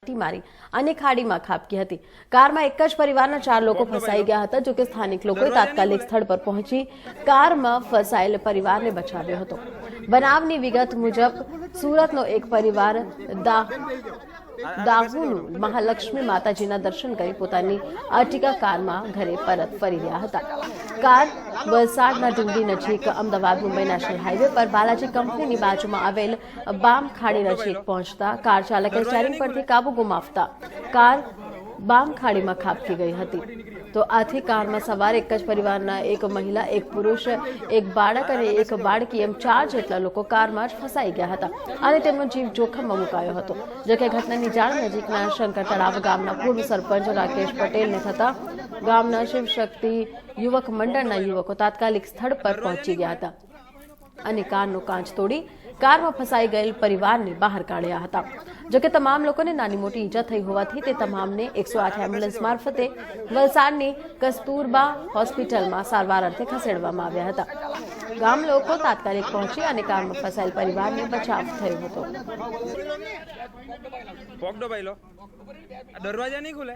પટ્ટી મારી અને ખાડીમાં ખાબકી હતી। કારમાં એક જ પરિવારના 4 લોકો ફસાઈ ગયા હતા। જોકે સ્થાનિક લોકોએ તાત્કાલિક સ્થળ પર પહોંચી કારમાં ફસાયેલ પરિવારને બચાવ્યો હતો। બનાવની વિગત મુજબ સુરતનો એક પરિવાર દાહોનું મહાલક્ષ્મી માતાજીના દર્શન કરી પોતાની આર્ટિકા કારમાં ઘરે પરત ફરી રહ્યા હતા। કાર વલસાડના ડુંગરી નજીક અમદાવાદ મુંબઈ નેશનલ હાઈવે પર બાલાજી કંપનીની બાજુમાં આવેલ બામ ખાડી નજીક પહોંચતા કાર ચાલકે સ્ટીયરિંગ પરથી કાબુ ગુમાવતા કાર બામ ખાડીમાં ખાબકી ગઈ હતી। તો આથી કારમાં સવાર એક જ પરિવારના એક મહિલા, એક પુરુષ, એક બાળક અને એક બાળકી એમ 4 જેટલા લોકો કારમાં જ ફસાઈ ગયા હતા અને તેમનો જીવ જોખમમાં મુકાયો હતો। જોકે ઘટનાની જાણ નજીકના શંકર તળાવ ગામના પૂર્વ સરપંચ રાકેશ પટેલને થતા ગામના શિવશક્તિ યુવક મંડળના યુવકો તાત્કાલિક સ્થળ પર પહોંચી ગયા હતા અને કારનો કાચ તોડી કારમાં ફસાઈ ગયેલ પરિવારને બહાર કાઢ્યા હતા। જોકે તમામ લોકોને નાની મોટી ઈજા થઈ હોવાથી તે તમામને 108 એમ્બ્યુલન્સ મારફતે વલસાડની કસ્તુરબા હોસ્પિટલમાં સારવાર અર્થે ખસેડવામાં આવ્યા હતા। ગામ લોકો તાત્કાલિક પહોંચી અને કારમાં ફસાયેલ પરિવારને બચાવ થયો હતો। દરવાજા નહીં ખુલે।